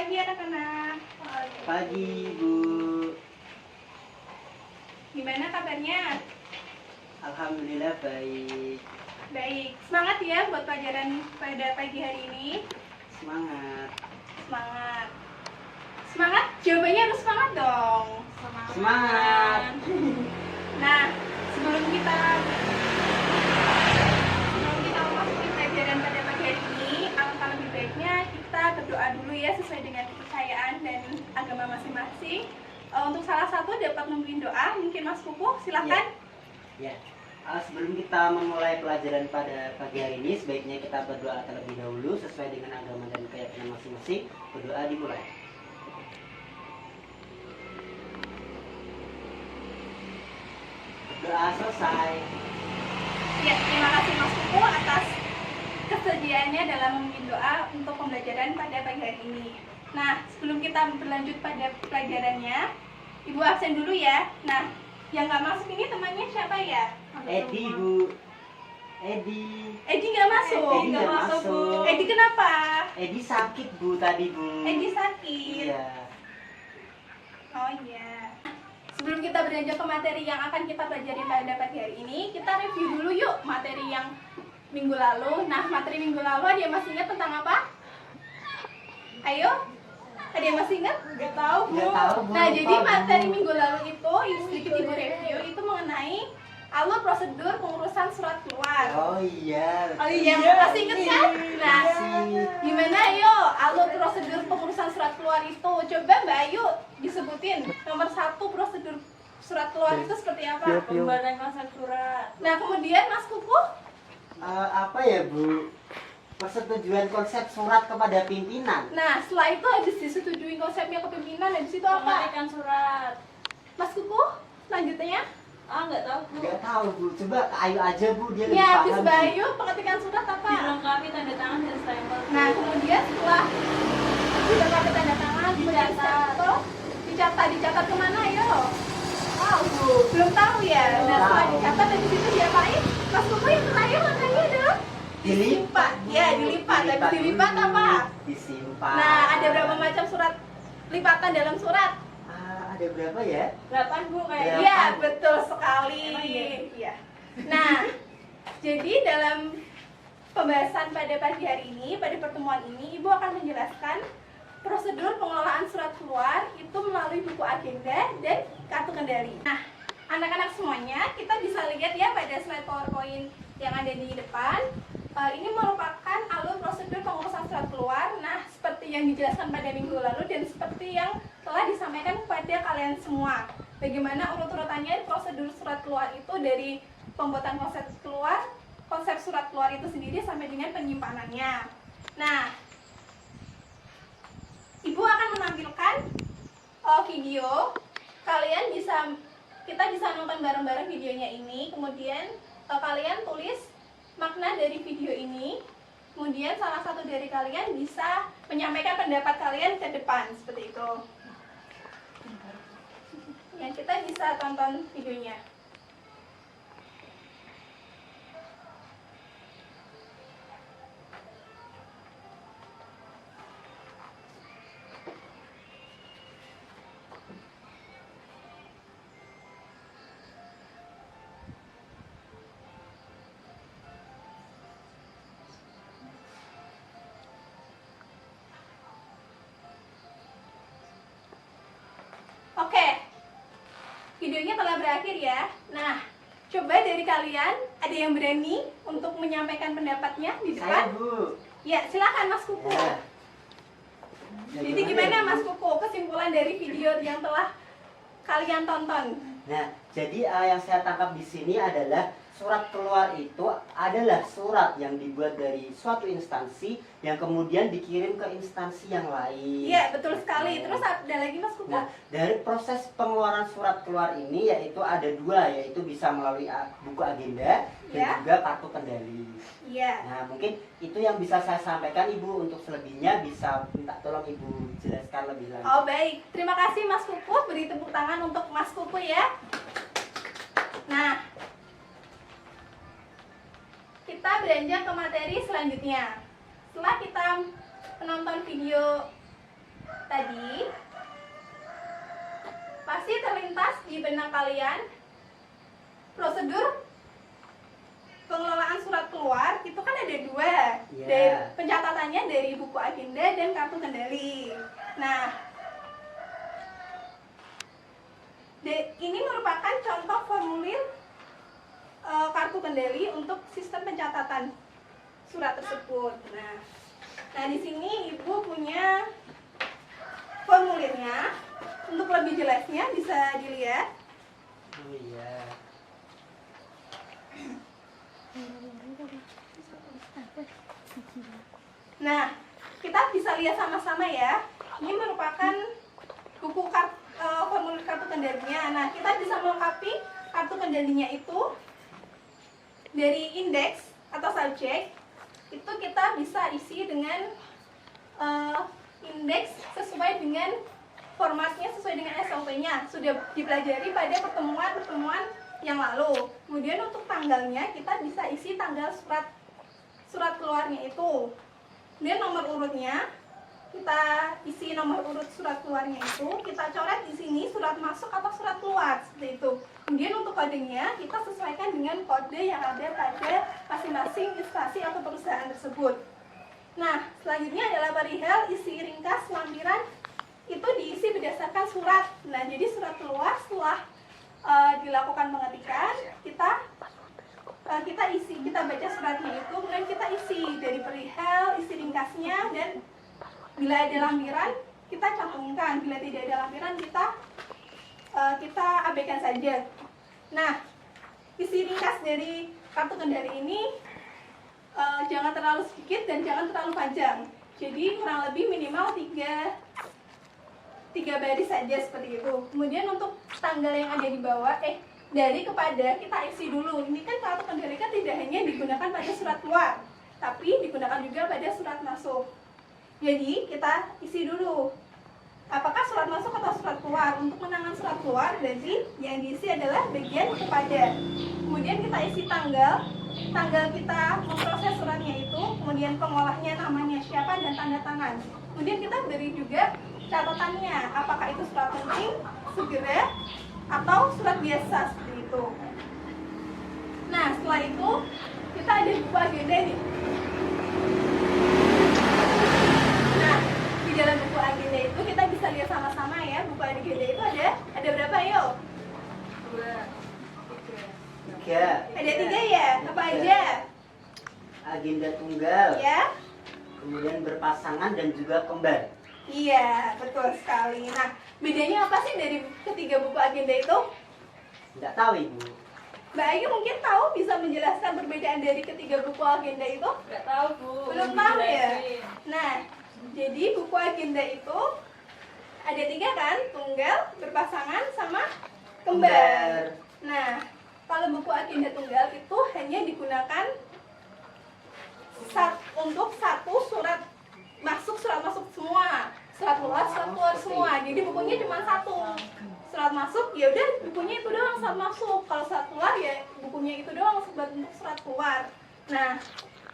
pagi anak-anak. Pagi, Bu. Gimana kabarnya? Alhamdulillah baik. Baik. Semangat ya buat pelajaran pada pagi hari ini. Semangat. Semangat. Semangat? Jawabannya harus semangat dong. Semangat. Nah, sebelum kita memasuki pelajaran pada pagi hari ini, alangkah lebih baiknya kita berdoa dulu ya sesuai dengan kepercayaan dan agama masing-masing. Untuk salah satu dapat memimpin doa, mungkin Mas Kuku, silakan. Ya. Sebelum kita memulai pelajaran pada pagi hari ini, sebaiknya kita berdoa terlebih dahulu sesuai dengan agama dan keyakinan masing-masing. Berdoa dimulai. Doa selesai. Ya, terima kasih Mas Kuku atas kesediaannya dalam memimpin doa untuk pembelajaran pada pagi hari ini. Nah, sebelum kita berlanjut pada pelajarannya, Ibu absen dulu ya. Nah, yang nggak masuk ini temannya siapa ya? Edi, Bu. Edi. Edi nggak masuk. Edi nggak masuk, Bu. Edi kenapa? Edi sakit, Bu, tadi, Bu. Edi sakit. Iya. Oh iya. Sebelum kita beranjak ke materi yang akan kita pelajari pada pagi hari ini, kita review dulu yuk materi yang minggu lalu. Nah, materi minggu lalu ada yang masih ingat tentang apa? Ayo, ada yang masih ingat? Nggak tahu, Bu. Nggak tahu, Bu. Nah, jadi Lupa, Bu. materi minggu lalu itu sedikit Ibu review itu mengenai alur prosedur pengurusan surat keluar. Oh iya. Oh, Yang iya. masih ingat kan? Nah, Masih. gimana yo alur prosedur pengurusan surat keluar itu? Coba Mbak Ayu disebutin. Nomor 1 prosedur surat keluar itu seperti apa? Pembuatan konsep surat. Nah, kemudian Mas Kuku, Apa ya, Bu? Persetujuan konsep surat kepada pimpinan. nah setelah itu habis disetujui konsepnya kepemimpinan, habis itu apa? Pengetikan surat. Mas Kuku, selanjutnya? Nggak tahu, Bu. Nggak tahu, Bu. Coba ke Ayu aja, Bu. Dia lebih Ya, paham. habis Bu. Bayu pengetikan surat apa? Dilengkapi tanda tangan dan stempel. Nah, kemudian setelah sudah pakai tanda tangan, dicatat kemana yo? Tahu, Bu. Belum tahu ya. Nah, setelah Tahu. dicatat dari situ diapain? Mas Kuku yang terakhir makanya adalah Dilipat. Ya, dilipat. Habis dilipat dulu. apa? Disimpan. Nah, ada berapa macam surat lipatan dalam surat? Ada berapa ya? 8, Bu, kayaknya. Iya, betul sekali. Emang iya? Iya. Nah, jadi dalam pembahasan pada pagi hari ini, pada pertemuan ini, Ibu akan menjelaskan prosedur pengelolaan surat keluar itu melalui buku agenda dan kartu kendali. Nah, anak-anak semuanya, kita bisa lihat ya pada slide PowerPoint yang ada di depan. Ini merupakan alur prosedur pengurusan surat keluar. Nah, seperti yang dijelaskan pada minggu lalu dan seperti yang telah disampaikan kepada kalian semua. Bagaimana urut-urutannya prosedur surat keluar itu dari pembuatan konsep surat keluar itu sendiri sampai dengan penyimpanannya. Nah, Ibu akan menampilkan video. Kita bisa nonton bareng-bareng videonya ini. Kemudian kalian tulis makna dari video ini. Kemudian salah satu dari kalian bisa menyampaikan pendapat kalian ke depan seperti itu. Ya, kita bisa tonton videonya. Oke, videonya telah berakhir ya. Nah, coba dari kalian ada yang berani untuk menyampaikan pendapatnya di Saya, depan? Bu. Ya, silakan Mas Kuku. Ya. Jadi gimana Mas Kuku kesimpulan dari video yang telah kalian tonton? Nah, jadi yang saya tangkap di sini adalah surat keluar itu adalah surat yang dibuat dari suatu instansi yang kemudian dikirim ke instansi yang lain. Iya, betul sekali. Terus ada lagi Mas Kuku? Nah, dari proses pengeluaran surat keluar ini yaitu ada dua, yaitu bisa melalui buku agenda dan Ya. juga kartu kendali. Iya. Nah, mungkin itu yang bisa saya sampaikan, Ibu. Untuk selebihnya bisa minta tolong Ibu jelaskan lebih lanjut. Oh, baik. Terima kasih Mas Kuku. Beri tepuk tangan untuk Mas Kuku ya. Nah, kita beranjak ke materi selanjutnya. Setelah kita menonton video tadi pasti terlintas di benak kalian prosedur pengelolaan surat keluar itu kan ada dua, Iya. dari pencatatannya dari buku agenda dan kartu kendali. Nah, ini merupakan contoh formulir kartu kendali untuk sistem pencatatan surat tersebut. Nah di sini ibu punya formulirnya. Untuk lebih jelasnya bisa dilihat. Oh iya. Nah, kita bisa lihat sama-sama ya. Ini merupakan buku formulir kartu kendalinya. Nah, kita bisa melengkapi kartu kendalinya itu dari indeks atau subjek. Itu kita bisa isi dengan indeks sesuai dengan formatnya, sesuai dengan SOP-nya. Sudah dipelajari pada pertemuan-pertemuan yang lalu. Kemudian untuk tanggalnya kita bisa isi tanggal surat keluarnya itu. Kemudian nomor urutnya kita isi nomor urut surat keluarnya itu, kita coret di sini surat masuk atau surat keluar seperti itu. Kemudian untuk kodenya kita sesuaikan dengan kode yang ada pada masing-masing instansi atau perusahaan tersebut. Nah, selanjutnya adalah perihal isi ringkas lampiran, itu diisi berdasarkan surat. Nah, jadi surat keluar setelah dilakukan pengetikan, kita baca suratnya itu, kemudian kita isi dari perihal, isi ringkasnya, dan bila ada lampiran kita cantumkan, bila tidak ada lampiran kita abaikan saja. Nah, isi ringkas dari kartu kendali ini jangan terlalu sedikit dan jangan terlalu panjang. Jadi kurang lebih minimal 3 baris saja seperti itu. Kemudian untuk tanggal yang ada di bawah, dari kepada kita isi dulu. Ini kan kartu kendali kan tidak hanya digunakan pada surat keluar, tapi digunakan juga pada surat masuk. Jadi kita isi dulu apakah surat masuk atau surat keluar. Untuk menangan surat keluar berarti yang diisi adalah bagian kepada. Kemudian kita isi tanggal kita memproses suratnya itu, kemudian pengolahnya namanya siapa dan tanda tangan. Kemudian kita beri juga catatannya, apakah itu surat penting, segera, atau surat biasa seperti itu. Nah, setelah itu kita ada buku agenda nih. Nah, di dalam buku agenda itu kita bisa lihat sama-sama ya, buku agenda itu ada berapa yuk? 3. Ada 3 ya? Apa aja? Agenda tunggal. Ya? Kemudian berpasangan dan juga kembar. Iya, betul sekali. Nah, bedanya apa sih dari ketiga buku agenda itu? Tidak tahu Ibu. Mbak Ayu mungkin tahu, bisa menjelaskan perbedaan dari ketiga buku agenda itu? Nggak tahu, Bu. Belum tahu ya? Nah, jadi buku agenda itu ada 3 kan? Tunggal, berpasangan, sama kembar. Nah, kalau buku agenda tunggal itu hanya digunakan untuk satu surat masuk semua, surat keluar semua. Jadi bukunya cuma satu. Surat masuk ya udah bukunya itu doang surat masuk. Kalau surat keluar ya bukunya itu doang untuk surat keluar. Nah,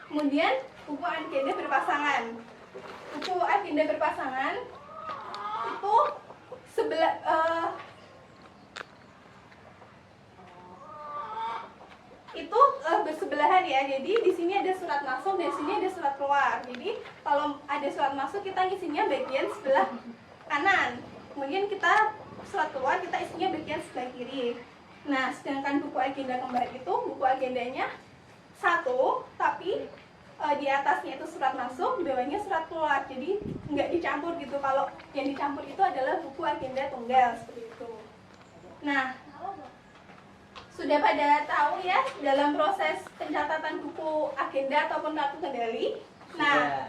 kemudian buku agenda berpasangan. Buku agenda berpasangan itu bersebelahan ya. Jadi di sini ada surat masuk dan di sini ada surat keluar. Jadi kalau ada surat masuk kita isinya bagian sebelah kanan. Kemudian kita surat keluar kita isinya bagian sebelah kiri. Nah, sedangkan buku agenda kembar itu buku agendanya satu, tapi di atasnya itu surat masuk, di bawahnya surat keluar. Jadi nggak dicampur gitu. Kalau yang dicampur itu adalah buku agenda tunggal seperti itu. Nah, sudah pada tahu ya dalam proses pencatatan buku agenda ataupun kartu kendali. Nah,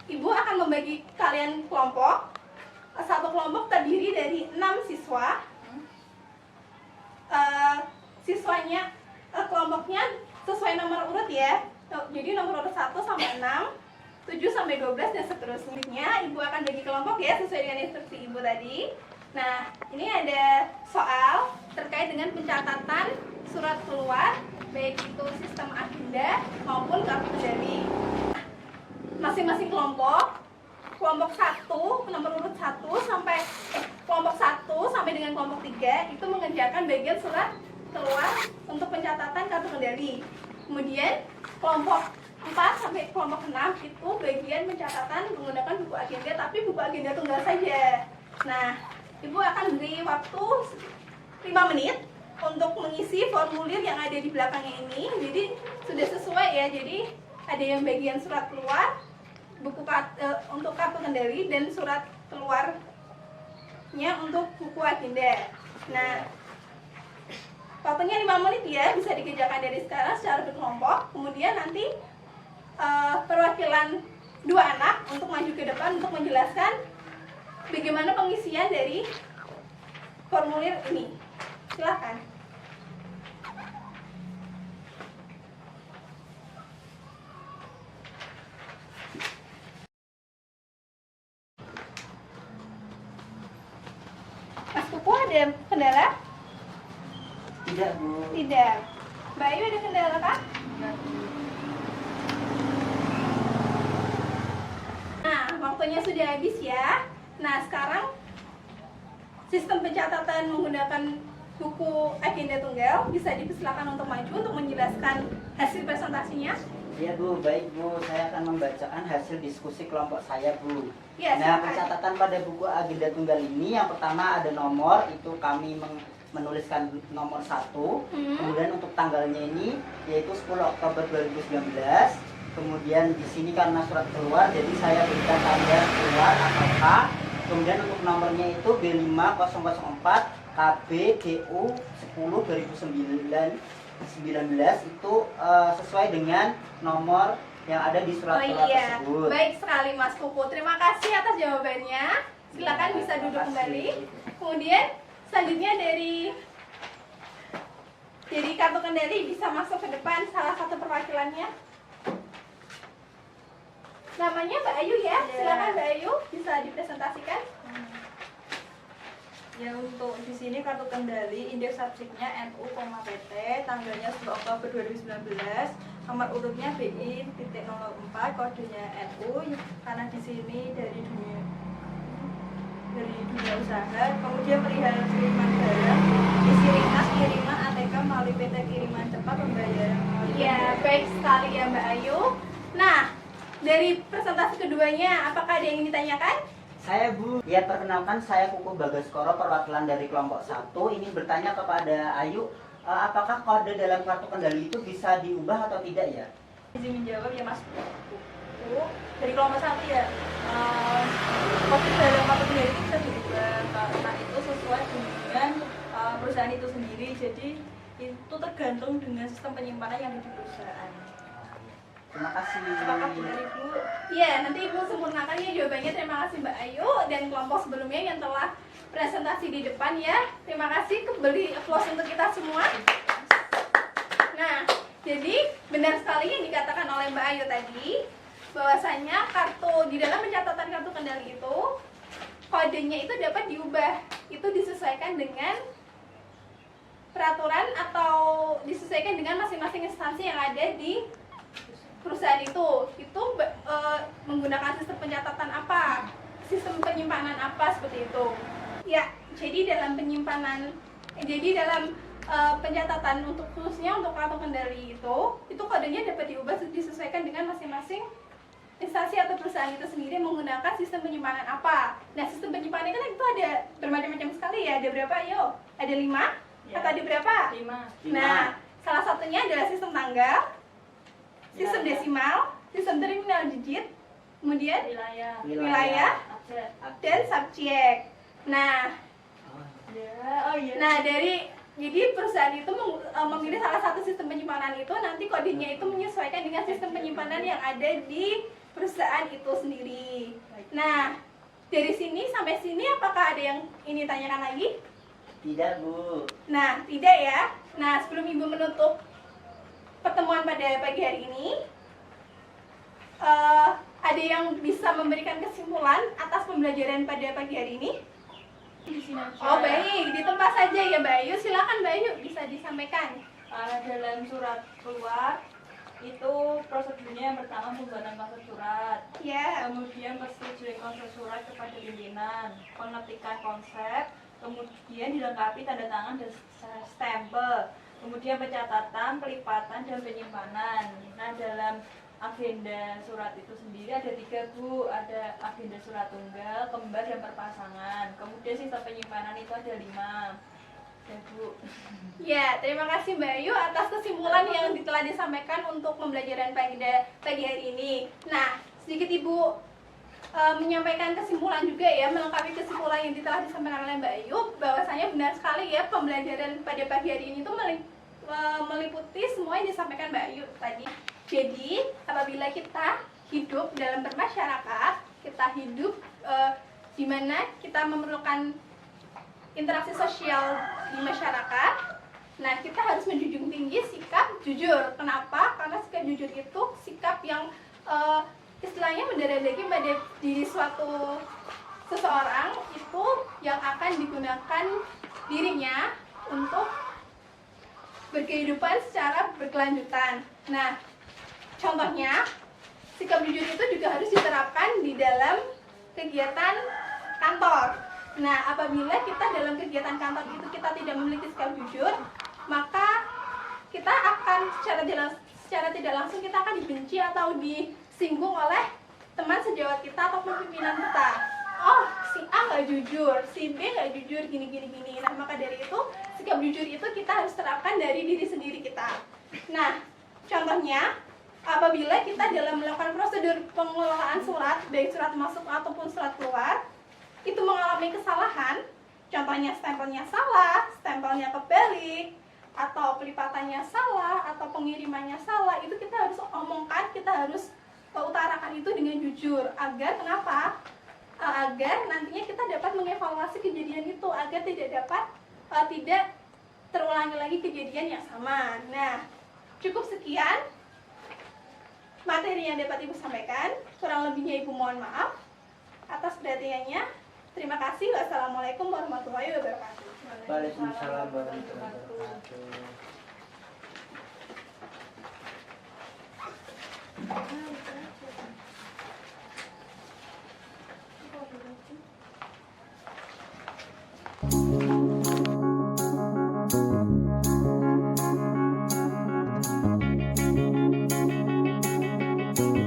Ibu akan membagi kalian kelompok. Satu kelompok terdiri dari 6 siswa. Siswanya kelompoknya sesuai nomor urut ya. Jadi nomor urut 1 sampai 6, 7 sampai 12 dan seterusnya. Ibu akan bagi kelompok ya sesuai dengan instruksi Ibu tadi. Nah, ini ada soal terkait dengan pencatatan surat keluar, baik itu sistem agenda maupun kartu kendali. Masing-masing kelompok kelompok 1, nomor urut 1 sampai kelompok 1 sampai dengan kelompok 3 itu mengerjakan bagian surat keluar untuk pencatatan kartu kendali. Kemudian kelompok 4 sampai kelompok 6 itu bagian pencatatan menggunakan buku agenda, tapi buku agenda tunggal saja. Nah, Ibu akan beri waktu 5 menit untuk mengisi formulir yang ada di belakangnya ini. Jadi sudah sesuai ya. Jadi ada yang bagian surat keluar, buku untuk kartu kendali, dan surat keluarnya untuk buku agenda. Nah, waktunya 5 menit ya, bisa dikerjakan dari sekarang secara berkelompok. Kemudian nanti perwakilan 2 anak untuk maju ke depan untuk menjelaskan bagaimana pengisian dari formulir ini. Silahkan. Mas Kuku ada kendala? Tidak, Bu. Tidak. Mbak Ayu ada kendala, Kak? Nah, waktunya sudah habis ya. Nah, sekarang sistem pencatatan menggunakan buku agenda tunggal bisa dipersilakan untuk maju untuk menjelaskan hasil presentasinya. Iya, Bu. Baik, Bu. Saya akan membacakan hasil diskusi kelompok saya, Bu. Ya, Nah, silakan. pencatatan pada buku agenda tunggal ini yang pertama ada nomor, itu kami menuliskan nomor 1. Kemudian untuk tanggalnya ini yaitu 10 Oktober 2019. Kemudian di sini karena surat keluar jadi saya berikan tanggal keluar atau K. Kemudian untuk nomornya itu B5004 KBDU 10 2019 itu sesuai dengan nomor yang ada di surat keluar tersebut. Baik sekali Mas Kuku. Terima kasih atas jawabannya. Silakan bisa duduk kembali. Kemudian selanjutnya dari kartu kendali bisa masuk ke depan salah satu perwakilannya. Namanya Mbak Ayu ya. Silakan Mbak Ayu bisa dipresentasikan. Ya, untuk di sini kartu kendali indeks subjeknya NU, PT, tanggalnya 10 Oktober 2019, nomor urutnya BI.04, kodenya NU, karena di sini dari dunia usaha. Kemudian perihal kiriman barang, isi ringkas kiriman ATK melalui PT Kiriman Cepat Pembayaran melalui Ya, baik sekali ya Mbak Ayu. Nah, dari presentasi keduanya, apakah ada yang ingin ditanyakan? Saya, Bu. Ya, perkenalkan saya Kuku Bagaskoro, perwakilan dari kelompok 1. Ini bertanya kepada Ayu, apakah kode dalam kartu kendali itu bisa diubah atau tidak ya? izin menjawab ya Mas Kuku. Dari kelompok 1 ya, kode dalam kartu kendali itu bisa diubah karena itu sesuai dengan perusahaan itu sendiri. Jadi itu tergantung dengan sistem penyimpanan yang ada di perusahaan. Terima kasih. Apakah benar Ibu? Iya, nanti Ibu sempurnakan ya jawabannya. Terima kasih Mbak Ayu dan kelompok sebelumnya yang telah presentasi di depan ya. Terima kasih, kembali applause untuk kita semua. Nah, jadi benar sekali yang dikatakan oleh Mbak Ayu tadi, bahwasanya kartu di dalam pencatatan kartu kendali itu kodenya itu dapat diubah. Itu disesuaikan dengan peraturan atau disesuaikan dengan masing-masing instansi yang ada di perusahaan itu menggunakan sistem pencatatan apa, sistem penyimpanan apa, seperti itu ya. Jadi dalam pencatatan untuk khususnya untuk kartu kendali itu kodenya dapat diubah disesuaikan dengan masing-masing instansi atau perusahaan itu sendiri menggunakan sistem penyimpanan apa. Nah, sistem penyimpanan kan itu ada bermacam-macam sekali ya. Ada berapa? Yo, ada 5 Ya. atau ada berapa? 5. Nah, salah satunya adalah sistem tanggal, sistem desimal, sistem terminal digit, kemudian wilayah, dan subjek. Nah, jadi perusahaan itu memilih salah satu sistem penyimpanan itu, nanti kodenya itu menyesuaikan dengan sistem penyimpanan yang ada di perusahaan itu sendiri. Nah, dari sini sampai sini apakah ada yang ini tanyakan lagi? Tidak, Bu. Nah, tidak ya. Nah, sebelum Ibu menutup pertemuan pada pagi hari ini, ada yang bisa memberikan kesimpulan atas pembelajaran pada pagi hari ini? Di sini aja. Oh baik, di tempat saja ya Mbak Ayu. Silakan Mbak Ayu, bisa disampaikan. Dalam surat keluar itu prosedurnya yang pertama pembuatan maksud surat. Ya. kemudian persetujuan konsul surat kepada pimpinan, pengetikan konsep, kemudian dilengkapi tanda tangan dan stempel, kemudian pencatatan, pelipatan, dan penyimpanan. Nah, dalam agenda surat itu sendiri ada 3 Bu, ada agenda surat tunggal, kembar, dan perpasangan. Kemudian sistem penyimpanan itu ada 5. Ya Bu. Ya, terima kasih Mbak Ayu atas kesimpulan yang telah disampaikan untuk pembelajaran pagi hari ini. Nah, sedikit Ibu menyampaikan kesimpulan juga ya, melengkapi kesimpulan yang telah disampaikan oleh Mbak Ayu, bahwasanya benar sekali ya pembelajaran pada pagi hari ini itu meliputi semua yang disampaikan Mbak Ayu tadi. Jadi, apabila kita hidup dalam bermasyarakat, kita hidup di mana kita memerlukan interaksi sosial di masyarakat, nah kita harus menjunjung tinggi sikap jujur. Kenapa? Karena sikap jujur itu sikap yang istilahnya mendarah daging pada diri suatu seseorang itu yang akan digunakan dirinya untuk berkehidupan secara berkelanjutan. Nah, contohnya sikap jujur itu juga harus diterapkan di dalam kegiatan kantor. Nah, apabila kita dalam kegiatan kantor itu kita tidak memiliki sikap jujur, maka kita akan secara tidak langsung kita akan dibenci atau disinggung oleh teman sejawat kita ataupun pimpinan kita. Oh, si A nggak jujur, si B nggak jujur, gini. Nah, maka dari itu sikap jujur itu kita harus terapkan dari diri sendiri kita. Nah, contohnya apabila kita dalam melakukan prosedur pengelolaan surat, baik surat masuk ataupun surat keluar, itu mengalami kesalahan, contohnya stempelnya salah, stempelnya kebalik, atau pelipatannya salah, atau pengirimannya salah, itu kita harus omongkan, kita harus utarakan itu dengan jujur. Agar kenapa? Agar nantinya kita dapat mengevaluasi kejadian itu, agar tidak terulangi lagi kejadian yang sama. Nah, cukup sekian materi yang dapat Ibu sampaikan. Kurang lebihnya Ibu mohon maaf atas perhatiannya. Terima kasih. Wassalamualaikum warahmatullahi wabarakatuh. Waalaikumsalam warahmatullahi wabarakatuh.